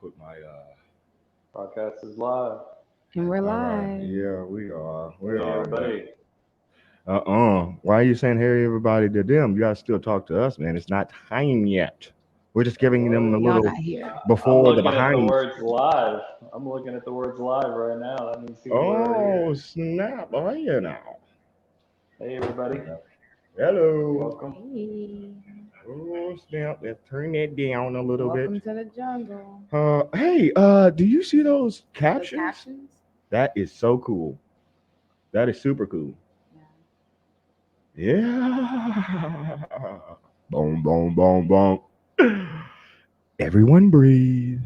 put my Podcast is live. And we're all right. live. Yeah, we are. We Hey, are. But everybody. why are you saying hey everybody to them? You gotta still talk to us, man. It's not time yet. We're just giving them a Y'all little not here. I'm before the looking at the behind. words live. I'm looking at the words live right now. That means people are Oh here. snap! Oh yeah now. Hey, everybody. Hello. Welcome. Hey. Oh snap! Let's turn that down a little Welcome bit. to the jungle. Hey, do you see those Those captions? captions? That is so cool. That is super cool. Yeah. Yeah. Boom, boom, boom, boom. Everyone breathe.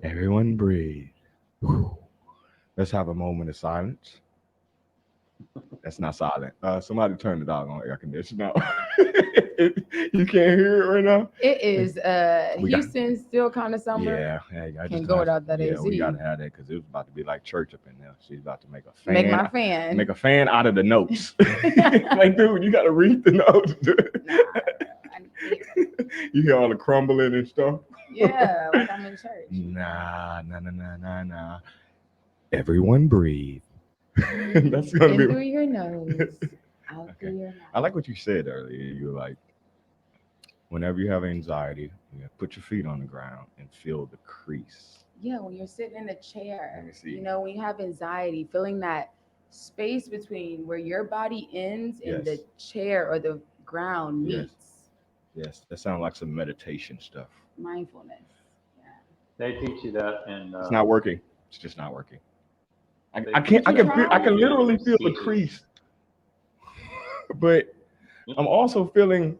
Everyone breathe. Whew. Let's have a moment of silence. That's not silent. Somebody turn the dog on air conditioner. You can't hear it right now. It is We got Houston still kind of summer. yeah. Hey, I Can't just go have, without that yeah. AC. We gotta have that because it was about to be like church up in there. She's about to make a Make fan. my fan. Make a fan out of the notes. Like, dude, you gotta read the notes. Dude. Nah, I need to hear. You hear all the crumbling and stuff. Yeah, like I'm in church. Nah. Everyone breathe. That's gonna In be. through your nose, out Okay. through your I mouth. like what you said earlier. You were like, whenever you have anxiety, you put your feet on the ground and feel the crease. Yeah, when you're sitting in a Let chair, me see. you know, when you have anxiety, feeling that space between where your body ends and the Yes. chair or the ground Yes. meets. Yes, that sounds like some meditation stuff. Mindfulness. Yeah. They teach you that in It's not working. It's just not working. I they can't. teach I you can. that Feel, I try? can in literally feel the speeches. crease, but I'm also feeling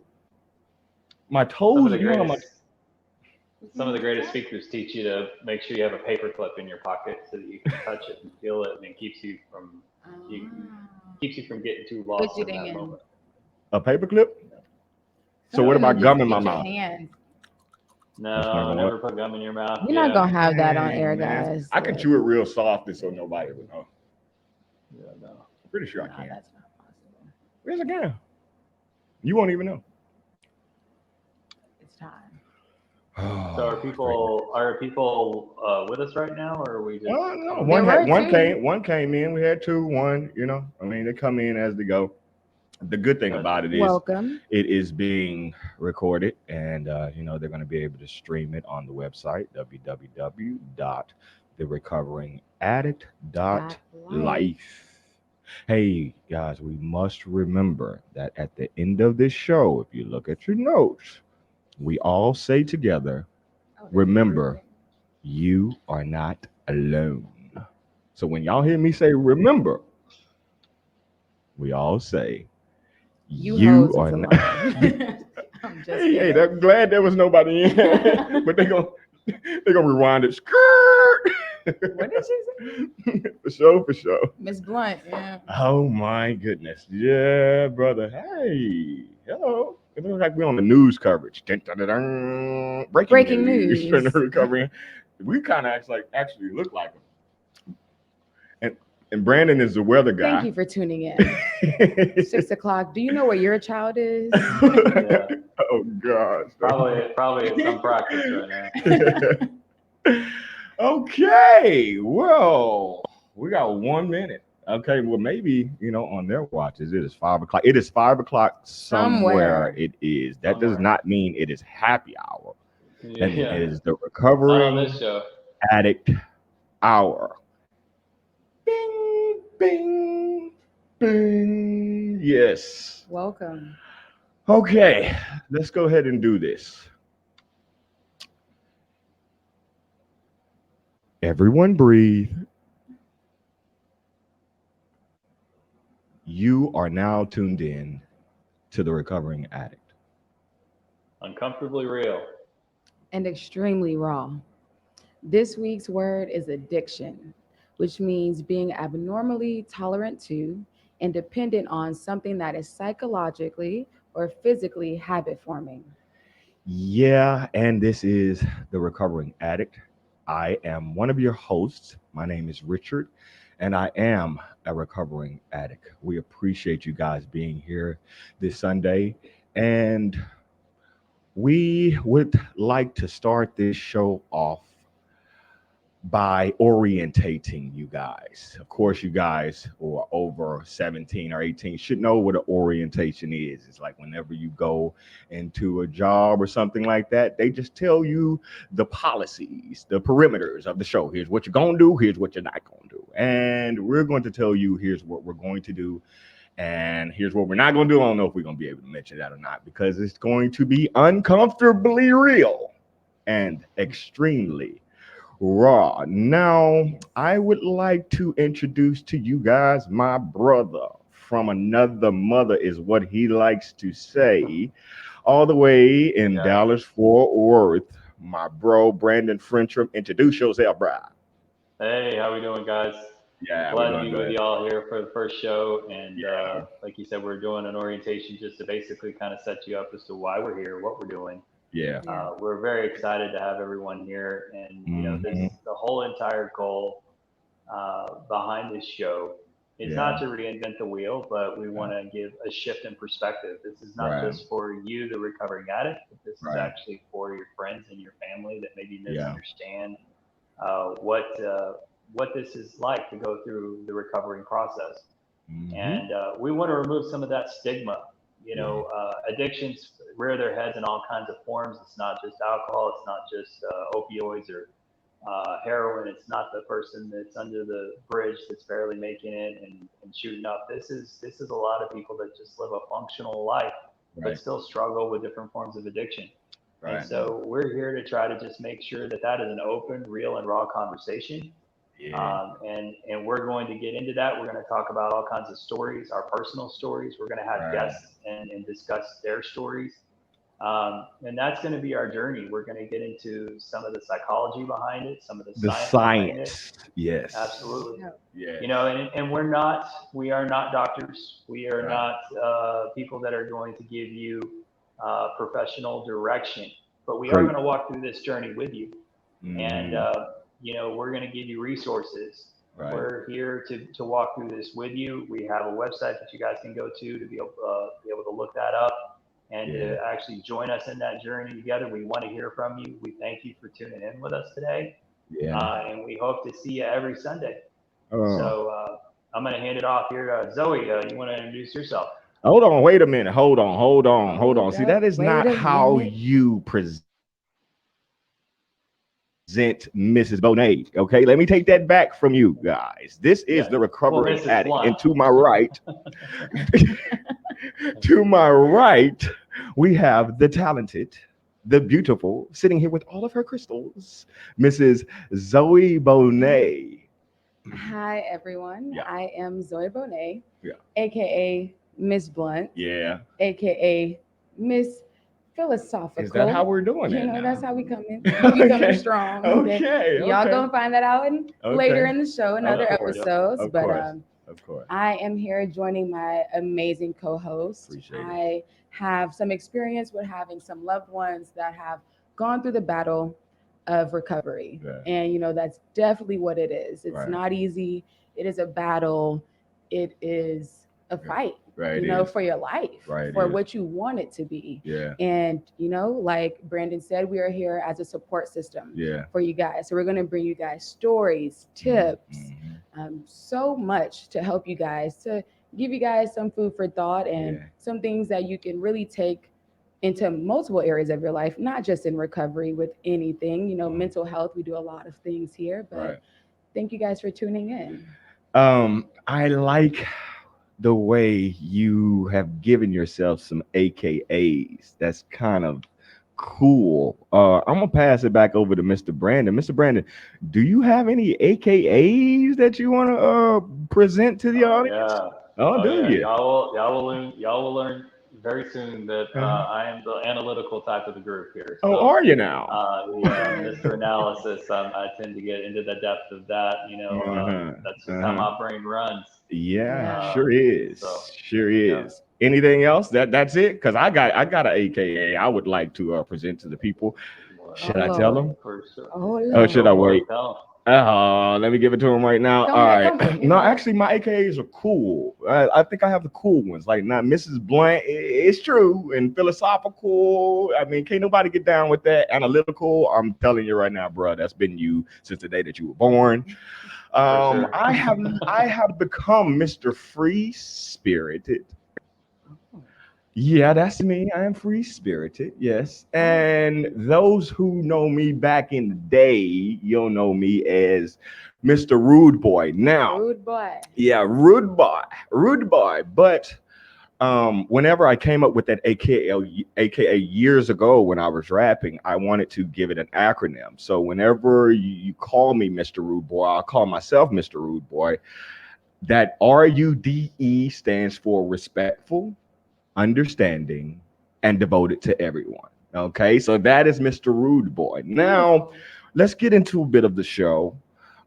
my Some of toes. the You know, I'm like, greatest some of the greatest speakers teach you to make sure you have a paper clip in your pocket so that you can touch it and feel it, and it you, keeps you from getting too lost in Fidgeting that and moment. a paperclip. So what something to about just gum in my get your mouth? hands. That's not No, gonna never work. put gum in your mouth. We're not Yeah, gonna have that on Dang, air, man. guys. I can Look. chew it real soft so nobody would know. yeah, no. I'm pretty sure I Nah, can. that's not possible. Yes, I can. You won't even know. It's time. So Oh, are people with us right now, or are we just no. coming There One in? were had one two. came. One came in. We had two. One. You know. I mean, they come in as they go. The good thing Gotcha. about it is Welcome. it is being recorded, and they're going to be able to stream it on the website www.therecoveringaddict.life. Hey guys, we must remember that at the end of this show, if you look at your notes, we all say together, Oh, that's remember, perfect. you are not alone. So when y'all hear me say remember, we all say You you hoes is are not. alone. I'm just Hey, kidding. I'm glad there was nobody in, but they gonna rewind it. Skirt. What did she say? For sure. Miss Blunt, yeah. Oh my goodness, yeah, brother. Hey, hello. It looks like we're on the news coverage. Dun, dun, dun, dun. Breaking Breaking news from the news. recovery. We kind of actually look like them. And Brandon is the weather Thank guy. you for tuning in. 6 o'clock. Do you know where your child is? Yeah, Oh gosh. probably at some practice right now. Okay, well, we got 1 minute. Okay, well, maybe on their watches it is 5 o'clock. It is 5 o'clock somewhere. Somewhere. It is. That does Somewhere. not mean it is happy hour. That Yeah, is the not on this recovering show. addict hour. Bing, bing, bing. Yes. Welcome. Okay, let's go ahead and do this. Everyone breathe. You are now tuned in to the Recovering Addict. Uncomfortably real. And extremely raw. This week's word is addiction, which means being abnormally tolerant to and dependent on something that is psychologically or physically habit forming. Yeah, and this is the Recovering Addict. I am one of your hosts. My name is Richard, and I am a recovering addict. We appreciate you guys being here this Sunday. And We would like to start this show off by orientating you guys. Of course, you guys who are over 17 or 18 should know what an orientation is. It's like whenever you go into a job or something like that, they just tell you the policies, the perimeters of the show. Here's what you're going to do, here's what you're not going to do. And we're going to tell you here's what we're going to do. And here's what we're not going to do. I don't know if we're going to be able to mention that or not because it's going to be uncomfortably real and extremely raw. Now, I would like to introduce to you guys my brother from another mother, is what he likes to say, all the way in Yeah. Dallas, Fort Worth. My bro, Brandon Frencham. Introduce yourself, bro. Hey, how we doing, guys? Yeah, we're Glad to doing be with good. y'all here for the first show. And Yeah. like you said, we're doing an orientation just to basically kind of set you up as to why we're here, what we're doing. Yeah. Yeah. We're very excited to have everyone here, and Mhm. the whole entire goal behind this show is Yeah. not to reinvent the wheel, but we Yeah. want to give a shift in perspective. This is not Right. just for you, the recovering addict, but this is Right. actually for your friends and your family that maybe Yeah. misunderstand what this is like to go through the recovering process. Mhm. And we want to remove some of that stigma. Yeah. Addictions rear their heads in all kinds of forms. It's not just alcohol. It's not just opioids or heroin. It's not the person that's under the bridge that's barely making it and shooting up. This is a lot of people that just live a functional life, but Right. still struggle with different forms of addiction. And Right. so we're here to try to just make sure that that is an open, real, and raw conversation. Yeah. And we're going to get into that. We're going to talk about all kinds of stories, our personal stories. We're going to have Right. guests and discuss their stories. And that's going to be our journey. We're going to get into some of the psychology behind it, some of the The science behind it. science. Yes. Absolutely. Yeah. Yeah. And we are not doctors. We are Right. not people that are going to give you professional direction, but we are Great. going to walk through this journey with you. And, Mhm. we're going to give you resources. Right. We're here to walk through this with you. We have a website that you guys can go to be able to look that up and Yeah. to actually join us in that journey together. We want to hear from you. We thank you for tuning in with us today. Yeah. And we hope to see you every Sunday. Oh. So I'm going to hand it off here to Zoe. You want to introduce yourself? Hold on, wait a minute. Hold on. Hold on. See, Hold that up, is wait not a how minute. you present Mrs. Bonet. Okay, let me take that back from you guys. This is Yeah. the Well, recovering Mrs. addict. Blunt. And to my right, to my right, we have the talented, the beautiful, sitting here with all of her crystals, Mrs. Zoe Bonay. Hi, everyone. Yeah. I am Zoe Bonay, Yeah. aka Miss Blunt, Yeah. aka Miss Philosophical. Is that how we're doing it? That's how we come in. We coming Okay. strong. Okay. Y'all Okay. gonna find that out later Okay. in the show in other Of course. episodes. Of But course. Of course. I am here joining my amazing co-host. Appreciate it. I have some experience with having some loved ones that have gone through the battle of recovery. Yeah. And that's definitely what it is. It's Right. not easy. It is a battle. It is a Yeah. fight, Right. It is. for your life, Right, it for is. what you want it to be. Yeah. And, like Brandon said, we are here as a support system Yeah. for you guys. So we're going to bring you guys stories, tips, Mhm. so much to help you guys, to give you guys some food for thought and Yeah. some things that you can really take into multiple areas of your life, not just in recovery with anything, Mhm. mental health. We do a lot of things here, but Right. thank you guys for tuning in. I like the way you have given yourself some AKAs. That's kind of cool. I'm gonna pass it back over to Mr. Brandon. Mr. Brandon, do you have any AKAs that you want to present to the audience? Yeah. Oh, do Yeah. you? Y'all will learn very soon that I am the analytical type of the group here. Oh, So, are you now? yeah, Mr. Analysis. I tend to get into the depth of that. That's just how my brain runs. Yeah, Yeah. sure is. So, Sure yeah. is. Anything else? That's it? Because I got an AKA I would like to present to the people. Should I tell them? For sure. Oh, Oh, should I Go for it. wait? Tell 'em. Let me give it to him right now. Go All ahead, go right. ahead. You No, know what? actually, my AKAs are cool. I think I have the cool ones. Like, not Mrs. Blunt. It's true and philosophical. I mean, can't nobody get down with that. Analytical. I'm telling you right now, bro. That's been you since the day that you were born. For sure. I have become Mr. Free Spirited. Yeah, that's me. I am free spirited. Yes. And those who know me back in the day, you'll know me as Mr. Rude Boy. Now, Rude boy. yeah, rude boy, rude boy. But whenever I came up with that AKA years ago when I was rapping, I wanted to give it an acronym. So whenever you call me Mr. Rude Boy, I'll call myself Mr. Rude Boy. That RUDE stands for respectful, understanding, and devoted to everyone. Okay, so that is Mr. Rude Boy. Now, Beautiful. let's get into a bit of the show.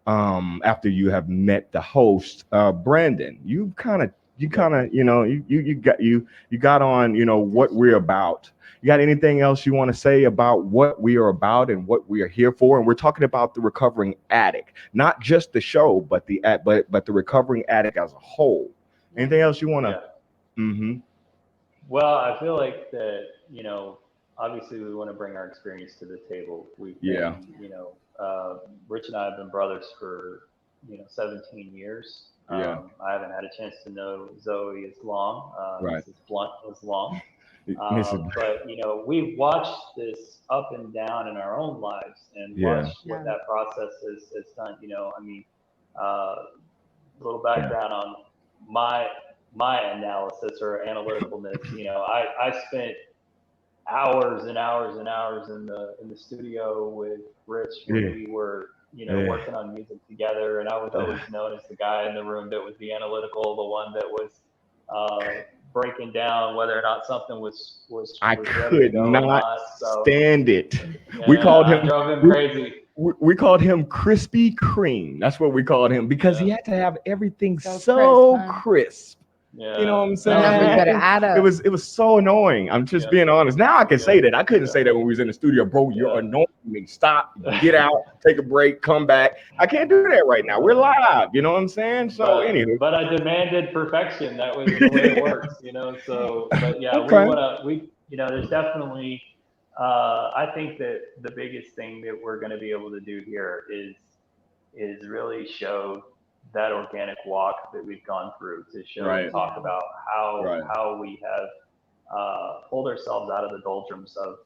After you have met the host, Brandon, you Yep. kind of, you got on, what we're about. You got anything else you want to say about what we are about and what we are here for? And we're talking about the recovering addict, not just the show, but but the recovering addict as a whole. Anything Yes. else you want to? Yeah. Mm-hmm. Well, I feel like that, obviously we want to bring our experience to the table. We've Yeah. been, Rich and I have been brothers for, 17 years. Yeah. I haven't had a chance to know Zoe as long, Right. Mrs. Blunt as long. Listen. But, we've watched this up and down in our own lives and Yeah. watched what Yeah. that process has done. Uh, little Yeah. background on my my analysis or analyticalness. I spent hours and hours and hours in the studio with Rich when Yeah. we were Yeah. working on music together, and I was always known as the guy in the room that was the analytical, the one that was breaking down whether or not something I was ready to could go or not not. So stand it. We yeah, called I him drove him we, crazy. we called him Crispy Cream. That's what we called him because Yeah, he had to have everything So crisp, so huh? crisp. You know yeah, what I'm The that was numbers me. better saying? add It up. was it was so annoying. I'm just Yeah, being honest. Now I can yeah, say that. I couldn't yeah, say that when we was in the studio, bro. You're annoying me. Stop. Get out. Take a break. Come back. I can't do that right now. We're yeah. live. You know what I'm saying? So anywho. But I demanded perfection. That was the way it works. So, but yeah, we Okay. want to. There's definitely. I think that the biggest thing that we're going to be able to do here is really show that organic walk that we've gone through to show and Right. talk Yeah. about how Right. how we have pulled ourselves out of the doldrums of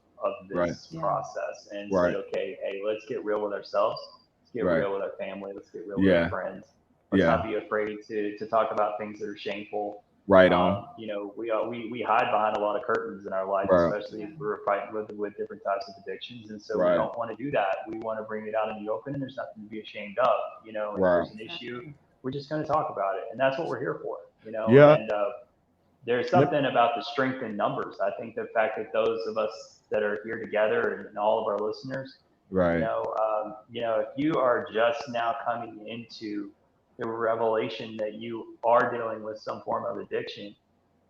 Right. this Yeah. process and said, Right. okay, hey, let's get real with ourselves. Let's get Right. real with our family. Let's get real with our Yeah. friends. Let's Yeah. not be afraid to talk about things that are shameful. Right on. We hide behind a lot of curtains in our life, Right. especially Yeah. if we're fighting with different types of addictions. And so we Right. don't want to do that. We want to bring it out in the open, and there's nothing to be ashamed of. And if Right. there's an issue, Exactly. we're just going to talk about it, and that's what we're here for. Yeah. And there's Let- something about the strength in numbers. I think the fact that those of us that are here together and all of our listeners, Right. if you are just now coming into the revelation that you are dealing with some form of addiction,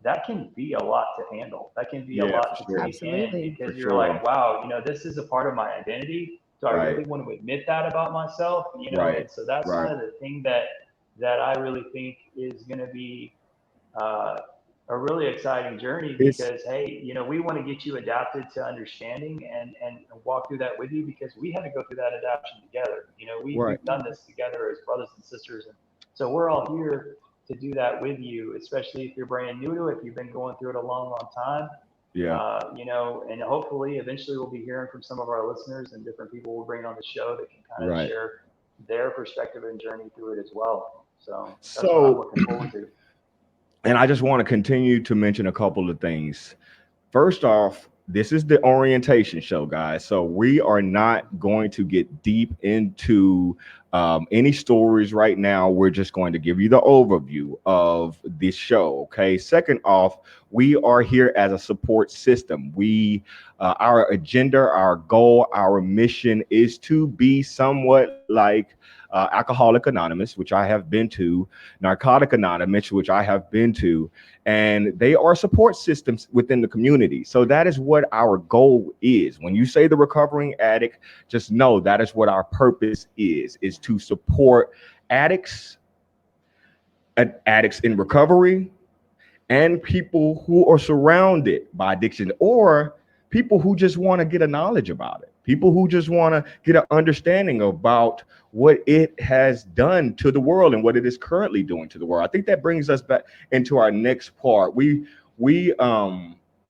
that can be a lot to handle. That can be a Yeah, lot for to sure. take in Absolutely. For because you're sure. like, wow, this is a part of my identity. Do I Right. really want to admit that about myself? Right. And so that's Right. kind of the thing that I really think is going to be uh, a really exciting journey It's because hey, we want to get you adapted to understanding and walk through that with you because we had to go through that adaptation together. right. We've done this together as brothers and sisters, and so we're all here to do that with you, especially if you're brand new to it, if you've been going through it a long, long time. Yeah. And hopefully eventually we'll be hearing from some of our listeners and different people we'll bring on the show that can kind of Right. share their perspective and journey through it as well. So that's what I'm So, looking forward to. and I just want to continue to mention a couple of things. First off, this is the orientation show, guys. So we are not going to get deep into any stories right now. We're just going to give you the overview of this show. Okay. Second off, we are here as a support system. Our agenda, our goal, our mission is to be somewhat like Alcoholic Anonymous, which I have been to, Narcotic Anonymous, which I have been to, and they are support systems within the community. So that is what our goal is. When you say the recovering addict, just know that is what our purpose is to support addicts, addicts in recovery, and people who are surrounded by addiction, or people who just want to get a knowledge about it, people who just want to get an understanding about what it has done to the world and what it is currently doing to the world. I think that brings us back into our next part. The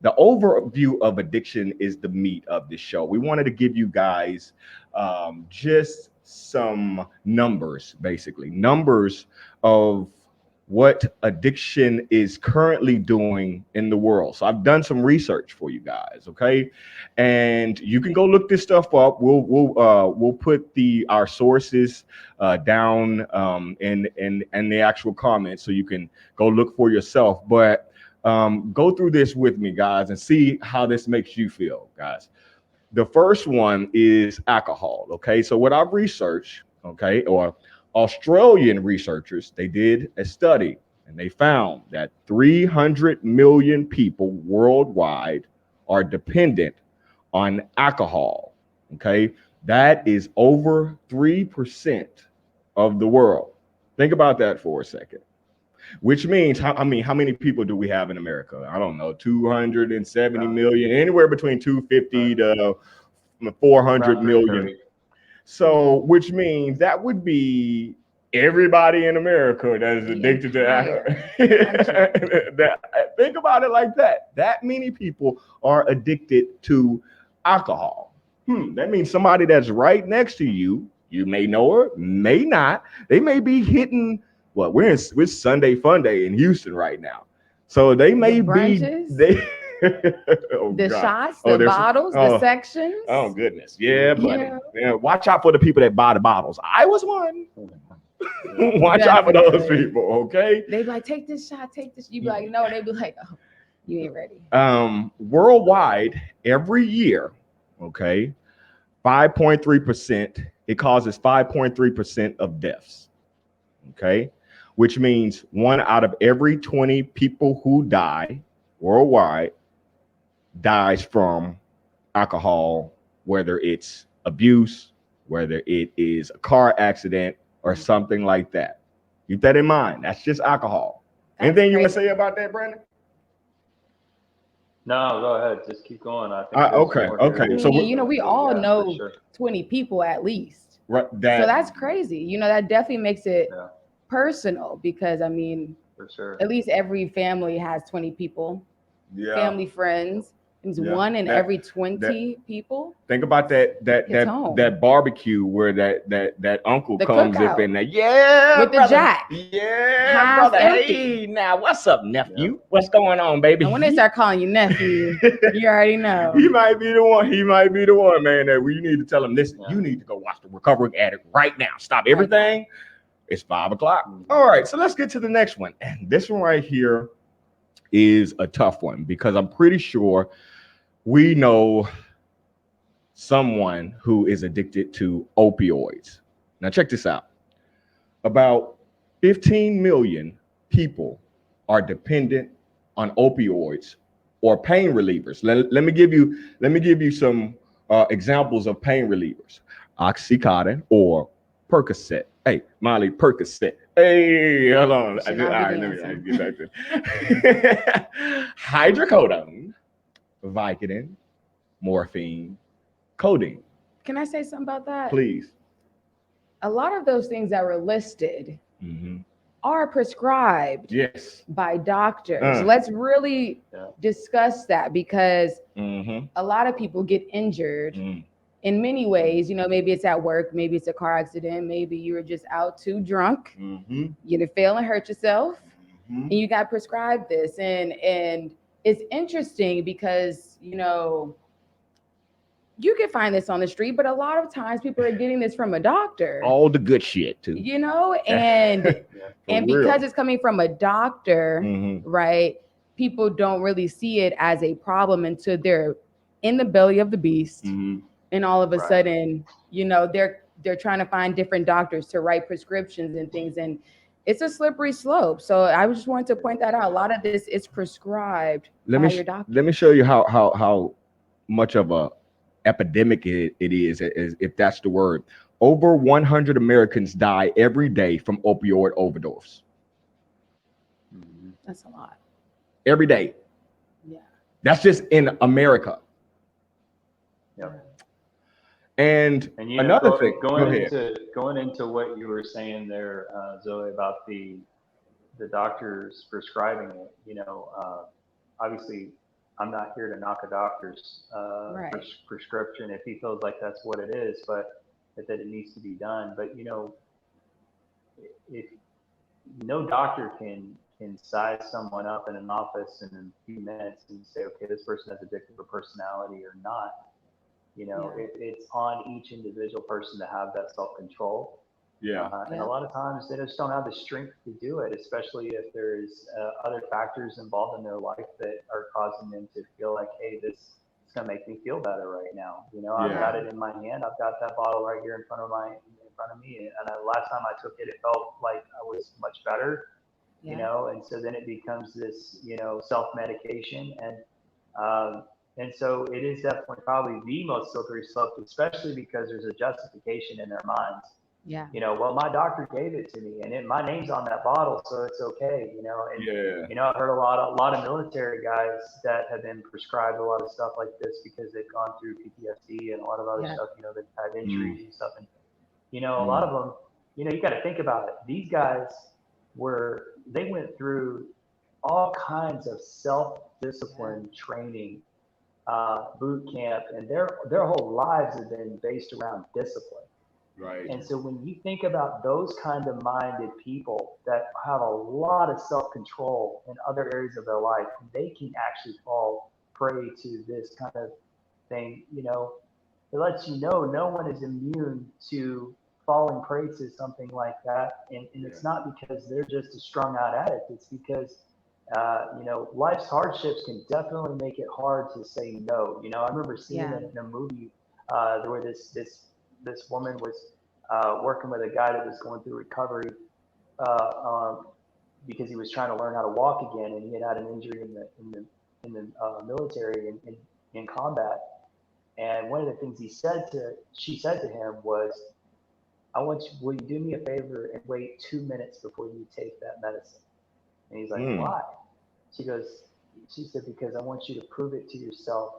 overview of addiction is the meat of this show. We wanted to give you guys just some numbers, basically numbers of what addiction is currently doing in the world. So I've done some research for you guys, okay? And you can go look this stuff up. We'll put our sources down in the actual comments, so you can go look for yourself. But go through this with me, guys, and see how this makes you feel, guys. The first one is alcohol, okay? So what I've researched, okay, or Australian researchers, they did a study and they found that 300 million people worldwide are dependent on alcohol, okay? That is over 3% of the world. Think about that for a second. Which means, how many people do we have in America? I don't know, 270 million, anywhere between 250 to 400 million. So, which means that would be everybody in America that is addicted to alcohol. Think about it like that. That many people are addicted to alcohol. That means somebody that's right next to you, you may know her, may not. They may be hitting. Well, we're Sunday Fun Day in Houston right now, so they may the shots, the bottles, the sections. Oh goodness, yeah, buddy. Yeah, watch out for the people that buy the bottles. I was one. Watch out for those people, okay? They be like, take this shot, take this. You be like, no. They be like, oh, you ain't ready. Worldwide, every year, okay, 5.3%. It causes 5.3% of deaths. Okay, which means 1 out of every 20 people who die worldwide dies from alcohol, whether it's abuse, whether it is a car accident or something like that. Keep that in mind. That's just alcohol. Anything you want to say about that, Brandon? No, go ahead. Just keep going. I think okay. So we all know 20 people at least. Right. So that's crazy. That definitely makes it personal, because for sure, at least every family has 20 people. Family, friends. It's 1 in every 20 people. Think about that barbecue where that uncle the comes cookout. up in there. With brother. the jack. Yeah, brother. Empty. Hey, now what's up, nephew? Yeah. What's going on, baby? And when they start calling you nephew, you already know. He might be the one, man, that we need to tell him, listen, you need to go watch the Recovering Addict right now. Stop everything. It's 5 o'clock. All right, so let's get to the next one. And this one right here is a tough one, because I'm pretty sure we know someone who is addicted to opioids. Now check this out. About 15 million people are dependent on opioids or pain relievers. Let me give you some examples of pain relievers. Oxycontin or Percocet. Hey, Molly, Percocet. Hey, hold on. All right, let me get back to hydrocodone, Vicodin, morphine, codeine. Can I say something about that? Please. A lot of those things that were listed are prescribed by doctors. Let's really discuss that, because a lot of people get injured in many ways. Maybe it's at work, maybe it's a car accident, maybe you were just out too drunk, you fail and hurt yourself, and you got prescribed this. And it's interesting because, you can find this on the street, but a lot of times people are getting this from a doctor. All the good shit too. And and because it's coming from a doctor, right? People don't really see it as a problem until they're in the belly of the beast. And all of a sudden, they're trying to find different doctors to write prescriptions and things, and it's a slippery slope. So I just wanted to point that out. A lot of this is prescribed Let by me your doctor. let me show you how much of a epidemic it is, if that's the word. Over 100 Americans die every day from opioid overdose. Mhm. That's a lot. Every day. Yeah. That's just in America. Yep. And And you know, another thing. Go ahead. going into what you were saying there, Zoe, about the doctors prescribing it. You know, obviously, I'm not here to knock a doctor's Right. prescription if he feels like that's what it is, but that it needs to be done. But you know, if no doctor can size someone up in an office in a few minutes and say, okay, this person has addictive personality or not. You know, Yeah. it's on each individual person to have that self-control. Yeah. And a lot of times they just don't have the strength to do it, especially if there's other factors involved in their life that are causing them to feel like, hey, this is going to make me feel better right now. You know, I've got Yeah. it in my hand. I've got that bottle right here in front of me. And the last time I took it, it felt like I was much better, you Yeah. know, and so then it becomes this, you know, self-medication. Um, and so it is definitely probably the most slippery slope, especially because there's a justification in their minds. Yeah. You know, well, my doctor gave it to me, and my name's on that bottle, so it's okay. You know, and Yeah. you know, I've heard a lot of military guys that have been prescribed a lot of stuff like this because they've gone through PTSD and a lot of other Yeah. stuff. You know, they've had Mm, injuries and stuff, and you know, a lot mm. of them. You know, you got to think about it. These guys they went through all kinds of self-discipline training, boot camp, and their whole lives have been based around discipline. Right. And so when you think about those kind of minded people that have a lot of self-control in other areas of their life, they can actually fall prey to this kind of thing. You know, it lets you know no one is immune to falling prey to something like that. And Yeah. it's not because they're just a strung out addict. It's because, you know, life's hardships can definitely make it hard to say no. You know, I remember seeing Yeah. it in a movie where this woman was working with a guy that was going through recovery uh, um, because he was trying to learn how to walk again, and he had an injury in the military in combat. And one of the things she said to him was, "I want you. Will you do me a favor and wait 2 minutes before you take that medicine?" And he's like, Mm, "Why?" She goes, she said, "Because I want you to prove it to yourself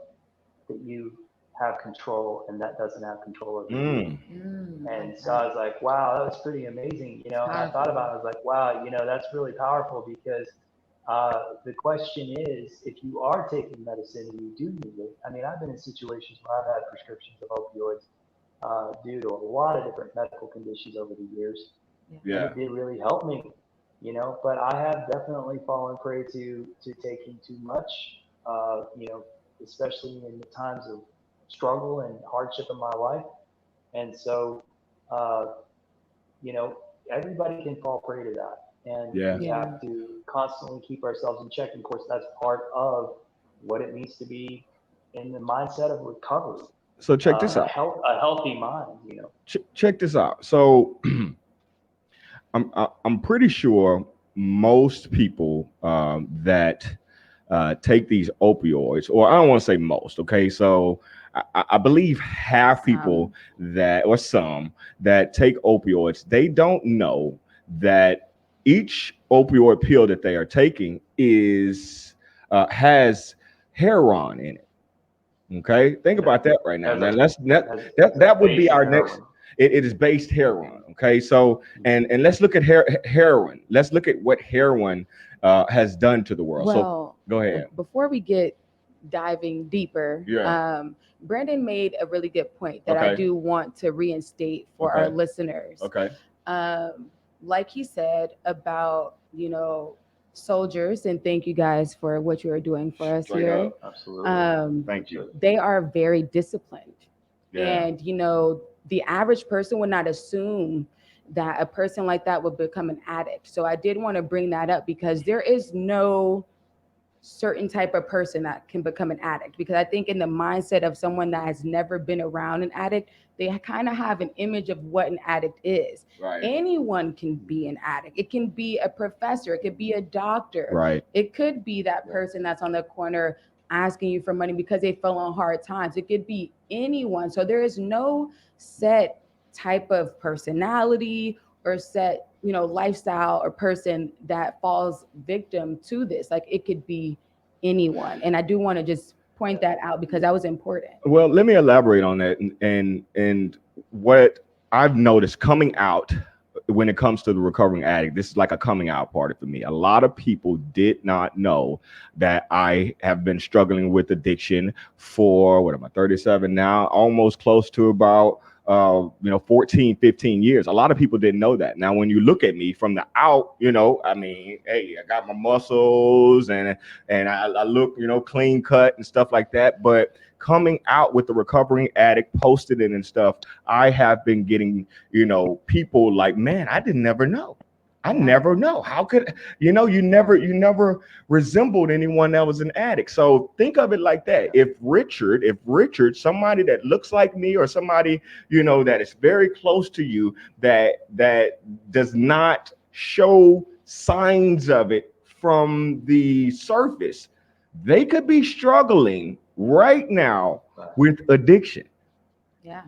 that you have control and that doesn't have control over you." mm. And so Okay. I was like, wow, that was pretty amazing, you It's know. And I thought powerful. about it, I was like, wow, you know, that's really powerful because the question is, if you are taking medicine and you do need it, I mean, I've been in situations where I've had prescriptions of opioids due to a lot of different medical conditions over the years, Yeah. and Yeah. it did really help me, you know. But I have definitely fallen prey to taking too much, you know, especially in the times of struggle and hardship in my life. And so, uh, you know, everybody can fall prey to that. And Yeah. we Yeah. have to constantly keep ourselves in check. And of course, that's part of what it means to be in the mindset of recovery, So check this out. a healthy mind, you know. Check this out. So I'm pretty sure most people that take these opioids, or I don't want to say most. Okay, so I believe half people that, or some that take opioids, they don't know that each opioid pill that they are taking is has heroin in it. Okay, think Yeah. about that right now. As Now a let's as a that would be base of our next. heroin. It is based heroin. Okay, so and let's look at heroin. Let's look at what heroin has done to the world. So Well, go ahead. before we get diving deeper, Yeah. Brandon made a really good point that I Okay. do want to reinstate for our Okay. listeners. Okay. Like he said about, soldiers, and thank you guys for what you are doing for us Straight here. up. Absolutely. Thank you. They are very disciplined. Yeah. And, the average person would not assume that a person like that would become an addict. So I did want to bring that up because there is no certain type of person that can become an addict, because I think in the mindset of someone that has never been around an addict, they kind of have an image of what an addict is. Right. Anyone can be an addict. It can be a professor, it could be a doctor, Right. it could be that person that's on the corner asking you for money because they fell on hard times. It could be anyone. So there is no set type of personality or set, lifestyle or person that falls victim to this. Like, it could be anyone. And I do want to just point that out because that was important. Well, let me elaborate on that. And what I've noticed coming out when it comes to the recovering addict, this is like a coming out party for me. A lot of people did not know that I have been struggling with addiction for, what am I, 37 now, almost close to about 14, 15 years. A lot of people didn't know that. Now, when you look at me from the out, I mean, hey, I got my muscles and I look, clean cut and stuff like that. But coming out with the recovering addict, posted it and stuff, I have been getting, people like, man, I didn't never know. I never know. How could, you never resembled anyone that was an addict. So think of it like that. If Richard, somebody that looks like me or somebody, that is very close to you, that does not show signs of it from the surface, they could be struggling right now with addiction. Yeah.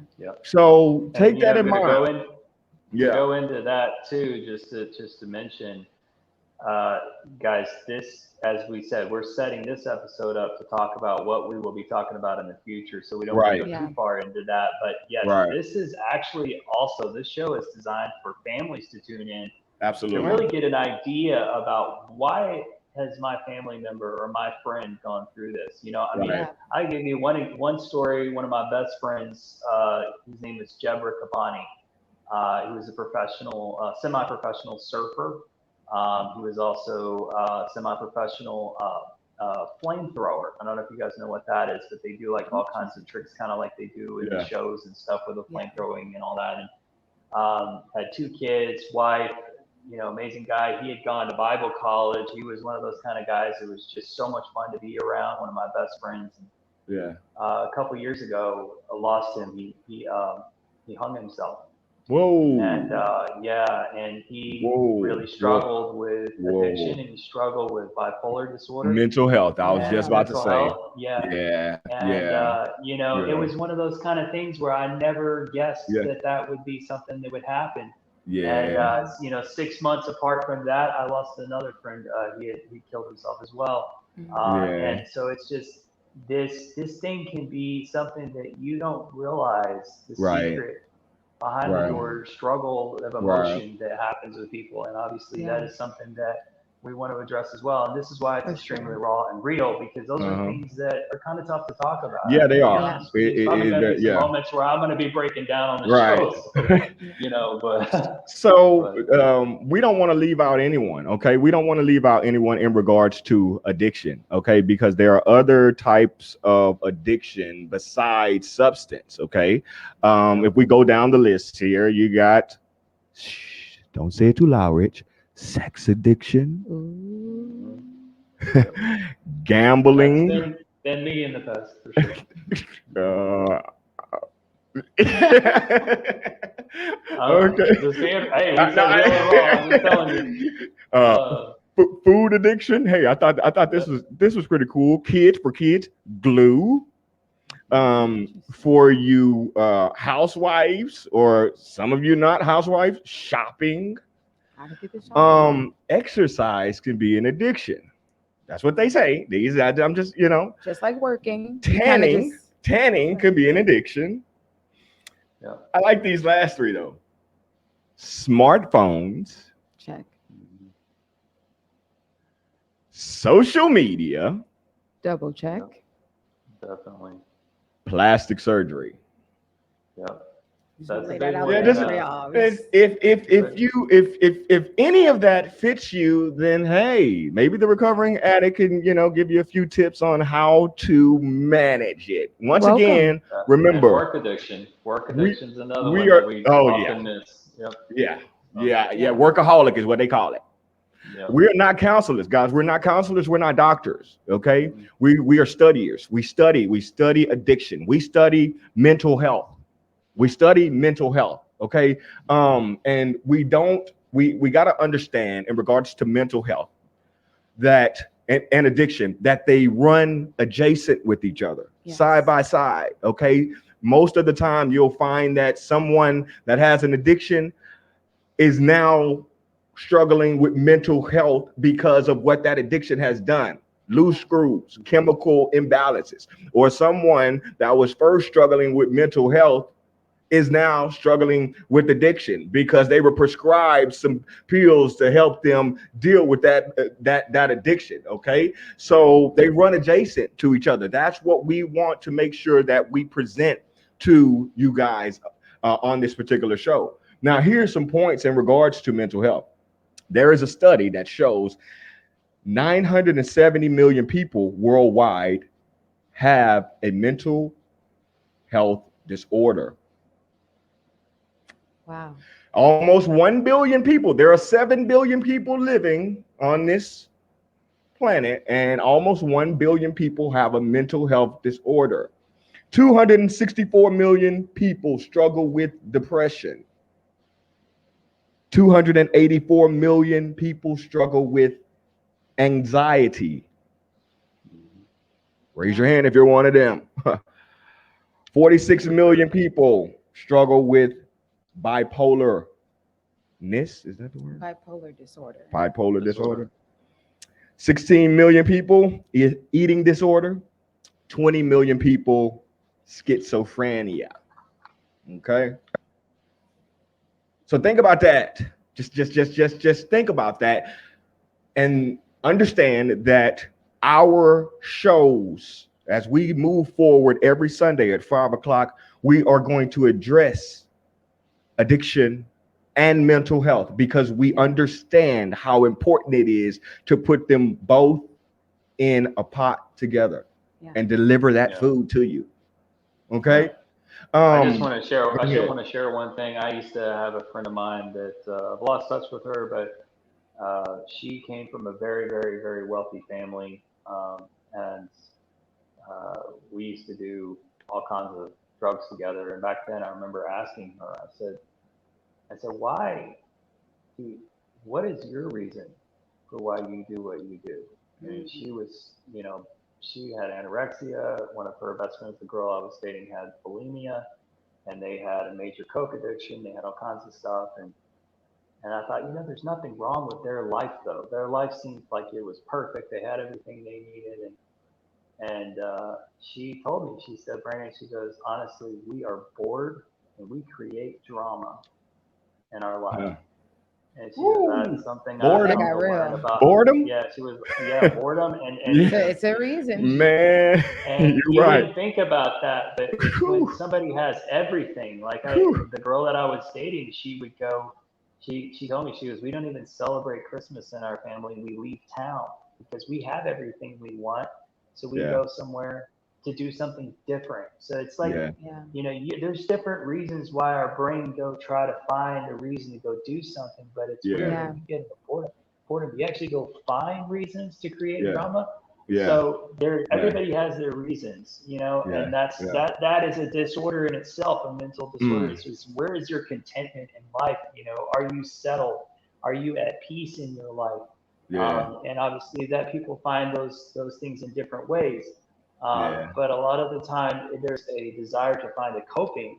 So take that in mind. Go into that too, just to mention, guys, this, as we said, we're setting this episode up to talk about what we will be talking about in the future, so we don't want to go too far into that. But yes, this is actually also, this show is designed for families to tune in. Absolutely. To really get an idea about why has my family member or my friend gone through this. I give you one story. One of my best friends, his name is Jebra Kabani. He was a professional, semi-professional surfer. He was also a semi-professional flamethrower. I don't know if you guys know what that is, but they do like all kinds of tricks, kind of like they do in the shows and stuff with the flamethrowing and all that. And had 2 kids, wife, amazing guy. He had gone to Bible college. He was one of those kind of guys that was just so much fun to be around. One of my best friends. A couple years ago, I lost him. He hung himself. Whoa. And and he really struggled with addiction, and he struggled with bipolar disorder, mental health. I was just about to say. It was one of those kind of things where I never guessed that would be something that would happen. And 6 months apart from that, I lost another friend. He killed himself as well. And so it's just this thing can be something that you don't realize the secret behind the door struggle of emotion that happens with people. And obviously that is something that we want to address as well. And this is why it's extremely raw and real, because those are things that are kind of tough to talk about. Yeah, they are. It's probably going to be some moments where I'm going to be breaking down on the show. But so we don't want to leave out anyone. Okay, we don't want to leave out anyone in regards to addiction. Okay, because there are other types of addiction besides substance. Okay, if we go down the list here, you got. Don't say it too loud, Rich. Sex addiction, gambling. Been me in the past, for sure. Okay. I'm telling you. Food addiction. Hey, I thought this was pretty cool. Kids, glue. For you housewives, or some of you not housewives, shopping. Exercise can be an addiction. That's what they say. I'm just, just like working. Tanning could be an addiction. Yeah. I like these last 3 though. Smartphones. Check. Social media. Double check. Definitely. Plastic surgery. Yep. That's a big one. If any of that fits you, then hey, maybe the recovering addict can give you a few tips on how to manage it. Once again, remember, and work addiction. Work addiction is another one that we often miss. Yep. Yeah. Workaholic is what they call it. Yeah. We're not counselors, guys. We're not counselors. We're not doctors. Okay. Mhm. We are studiers. We study addiction. We study mental health. We study mental health. Okay. And we got to understand in regards to mental health that and addiction that they run adjacent with each other, Yes. side by side. Okay. Most of the time you'll find that someone that has an addiction is now struggling with mental health because of what that addiction has done. Loose screws, chemical imbalances, or someone that was first struggling with mental health is now struggling with addiction because they were prescribed some pills to help them deal with that addiction. Okay, so they run adjacent to each other. That's what we want to make sure that we present to you guys on this particular show. Now, here's some points in regards to mental health. There is a study that shows 970 million people worldwide have a mental health disorder. Wow. Almost 1 billion people. There are 7 billion people living on this planet, and almost 1 billion people have a mental health disorder. 264 million people struggle with depression. 284 million people struggle with anxiety. Raise your hand if you're one of them. 46 million people struggle with bipolarness. Is that the word? Bipolar disorder. Bipolar disorder. 16 million people eating disorder. 20 million people schizophrenia. Okay. So think about that. Just think about that and understand that our shows, as we move forward every Sunday at 5 o'clock, we are going to address addiction and mental health because we understand how important it is to put them both in a pot together and deliver that food to you. Okay. I just want to share. Go I just ahead. want to share one thing. I used to have a friend of mine that I've lost touch with her, but she came from a very, very, very wealthy family, and we used to do all kinds of drugs together. And back then, I remember asking her. I said, why? Do, what is your reason for why you do what you do? And she was, she had anorexia. One of her best friends, the girl I was dating, had bulimia, and they had a major coke addiction. They had all kinds of stuff, and I thought, there's nothing wrong with their life though. Their life seemed like it was perfect. They had everything they needed, and she told me, she said, Brandon, she goes, honestly, we are bored and we create drama in our life. Yeah. And she goes, that's something I've Boredom. That come got to learn real. about. Boredom. Yeah, she was, boredom. Yeah. It's a reason. Man, And you're you right. wouldn't think about that, but it's when Whew. somebody has everything. Like Whew. the girl that I was dating, she would go, she told me, she goes, we don't even celebrate Christmas in our family. We leave town because we have everything we want. So we Yeah. go somewhere to do something different. So it's like, Yeah. Yeah. there's different reasons why our brain go try to find a reason to go do something, but it's Yeah. weird Yeah. when you get into boredom. You actually go find reasons to create Yeah. drama. Yeah. So Yeah. everybody has their reasons, Yeah. and Yeah. that is a disorder in itself, a mental disorder. It's just, where is your contentment in life? Are you settled? Are you at peace in your life? Yeah. And obviously that people find those things in different ways. Yeah. But a lot of the time there's a desire to find a coping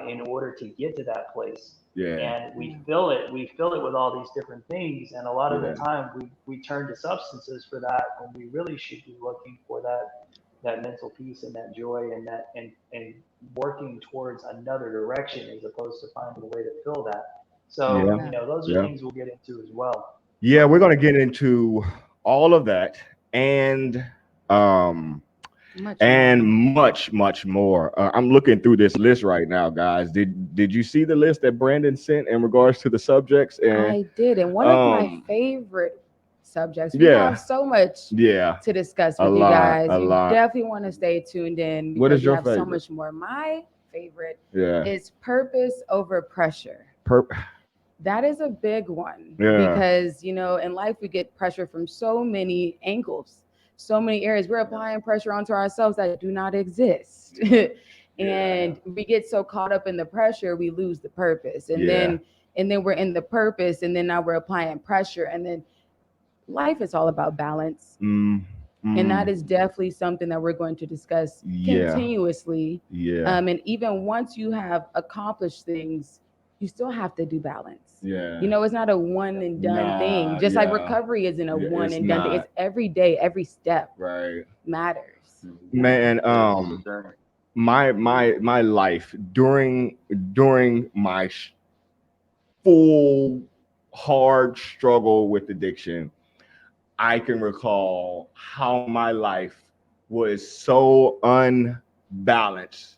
in order to get to that place. Yeah. And we fill it with all these different things. And a lot of the Yeah. time we turn to substances for that when we really should be looking for that mental peace and that joy and and working towards another direction as opposed to finding a way to fill that. So, Yeah. those are Yeah. things we'll get into as well. Yeah, we're going to get into all of that and um Much and more. much more. I'm looking through this list right now, guys. Did you see the list that Brandon sent in regards to the subjects? And I did. And one of my favorite subjects, we yeah, have so much yeah, to discuss a with you lot, guys. a You lot. definitely want to stay tuned in What because is we your have so favorite? much more. My favorite Yeah, is purpose over pressure. Perp. That is a big one Yeah. because, in life we get pressure from so many angles, so many areas. We're applying pressure onto ourselves that do not exist. And we get so caught up in the pressure, we lose the purpose. And then we're in the purpose, and then now we're applying pressure. And then life is all about balance. Mm, And that mm, is definitely something that we're going to discuss yeah. continuously. Yeah. And even once you have accomplished things, you still have to do balance. Yeah. It's not a one and done thing. Nah. Just like Yeah. recovery isn't a Yeah. one It's and done thing. It's not. every day, every step Right. matters. Man. It's a journey. My life during my full hard struggle with addiction, I can recall how my life was so unbalanced.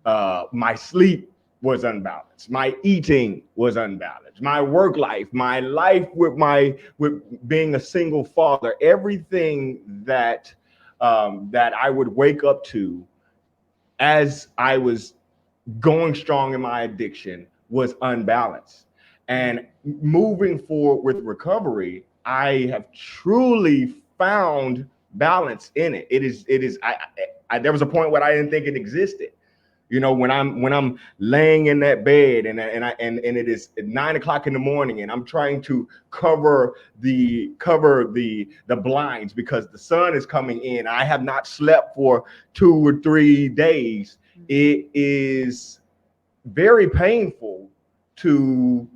My sleep was unbalanced. My eating was unbalanced. My work life, my life with being a single father, everything that I would wake up to as I was going strong in my addiction was unbalanced. And moving forward with recovery, I have truly found balance in it. I there was a point where I didn't think it existed. When I'm laying in that bed and it is 9 o'clock in the morning and I'm trying to cover the blinds because the sun is coming in. I have not slept for 2 or 3 days. It is very painful to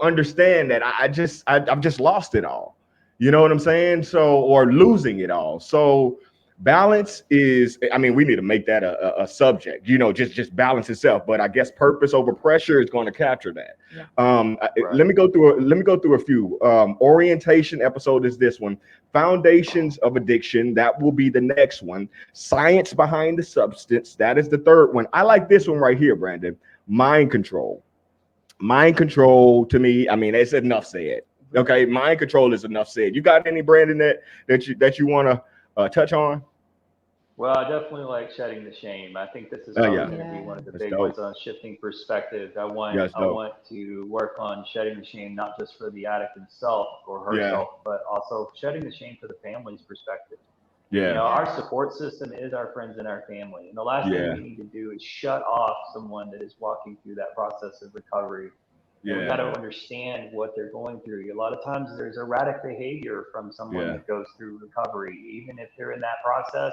understand that I've just lost it all. You know what I'm saying? So, or losing it all. So balance is, I mean, we need to make that a subject, just balance itself. But I guess purpose over pressure is going to capture that. Yeah. Right. Let me go through a few. Orientation episode is this one. Foundations of addiction, that will be the next one. Science behind the substance, that is the third one. I like this one right here, Brandon. Mind control. Mind control, to me, I mean, it's enough said. Okay, mind control is enough said. You got any, Brandon, that you want to touch on? Well, I definitely like shedding the shame. I think this is Oh probably yeah, going to be Yeah. one of the that's big dope. ones on shifting perspective. I want Yeah, that's I dope. want to work on shedding the shame, not just for the addict himself or Yeah, herself, but also shedding the shame for the family's perspective. yeah, Our Yeah. support system is our friends and our family. And the last thing yeah, we need to do is shut off someone that is walking through that process of recovery. And we got yeah, to understand what they're going through. A lot of times there's erratic behavior from someone yeah, that goes through recovery. Even if they're in that process,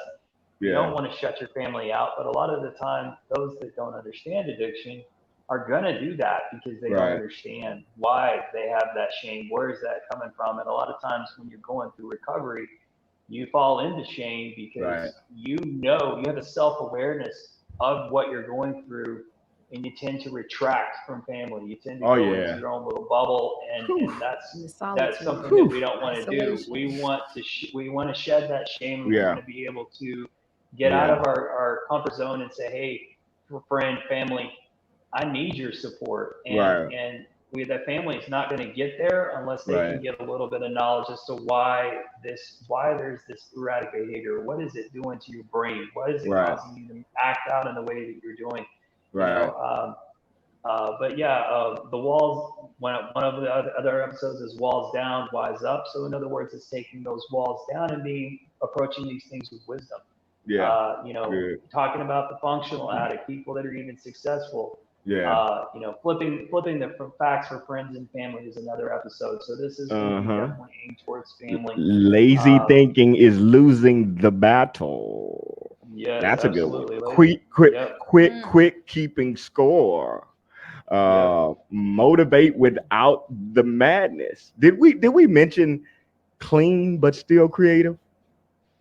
you yeah, don't want to shut your family out. But a lot of the time, those that don't understand addiction are going to do that because they don't right, understand why they have that shame. Where is that coming from? And a lot of times when you're going through recovery, you fall into shame right, because you have a self awareness of what you're going through, and you tend to retract from family. You tend to oh go into yeah, your own little bubble, and whew, In the that's solitude, something that we whew, don't want to do. isolation. We want to shed that shame, and we want yeah, to be able to get out yeah, of our comfort zone and say, hey, friend, family, I need your support. And right, the family is not going to get there unless they right, can get a little bit of knowledge as to why there's this erratic behavior. What is it doing to your brain? What is it right, causing you to act out in the way that you're doing? You right, know, but yeah, the walls. One of the other episodes is walls down, wise up. So in other words, it's taking those walls down and approaching these things with wisdom. yeah, good, Talking about the functional addict, people that are even successful. yeah, Flipping the facts for friends and family is another episode. So this is going to be uh-huh. definitely aimed towards family. Lazy Uh, thinking is losing the battle. yes, That's a good one. absolutely, lazy. Quit, quit, Yep, quit, Mm. quit keeping score. yep. Motivate without the madness. Did we mention clean but still creative?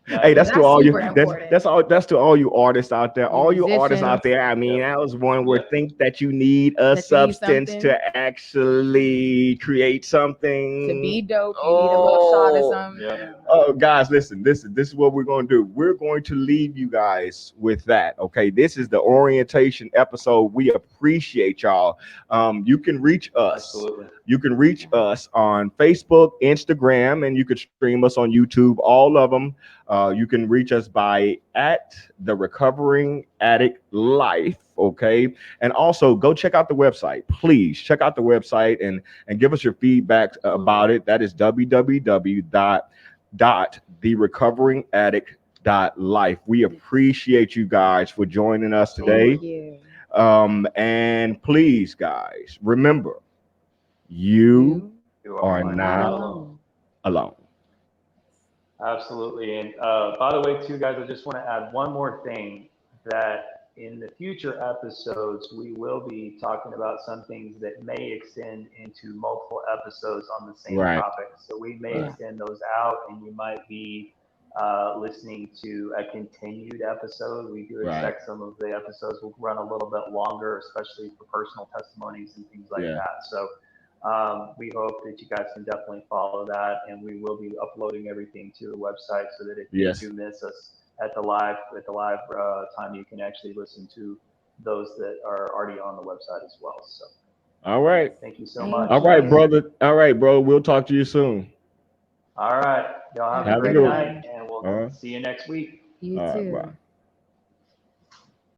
Not Hey, that's yet. to That's all you. super That's important. that's all. That's to all you artists out there. All you artists out Musicians there. I mean, Yep, that was one where yep. think that you need a that you need substance something to actually create to be something. dope, you need a little shot of Oh, something. Yep. Yeah. oh, guys, listen. This is what we're going to do. We're going to leave you guys with that. Okay, this is the orientation episode. We appreciate y'all. You can reach us. Absolutely. You can reach Yeah. us on Facebook, Instagram, and you can stream us on YouTube. All of them. You can reach us by at the Recovering Addict Life Okay. And also go check out the website. Please check out the website and give us your feedback about it. That is www.therecoveringaddict.life. We appreciate you guys for joining us today. Thank you. And please, guys, remember, you You are not not alone. alone. Absolutely. And by the way, too, guys, I just want to add one more thing, that in the future episodes, we will be talking about some things that may extend into multiple episodes on the same Right. topic. So we may Yeah. extend those out, and you might be listening to a continued episode. We do Right. expect some of the episodes will run a little bit longer, especially for personal testimonies and things like Yeah. that. So we hope that you guys can definitely follow that, and we will be uploading everything to the website so that if Yes. you do miss us at the live time, you can actually listen to those that are already on the website as well. So All right. thank you so Thank much. All right, you. brother. All right, bro. We'll talk to you soon. All right, y'all have Have a a great good night, one. and we'll Uh-huh. see you next week. You All right, too. bye.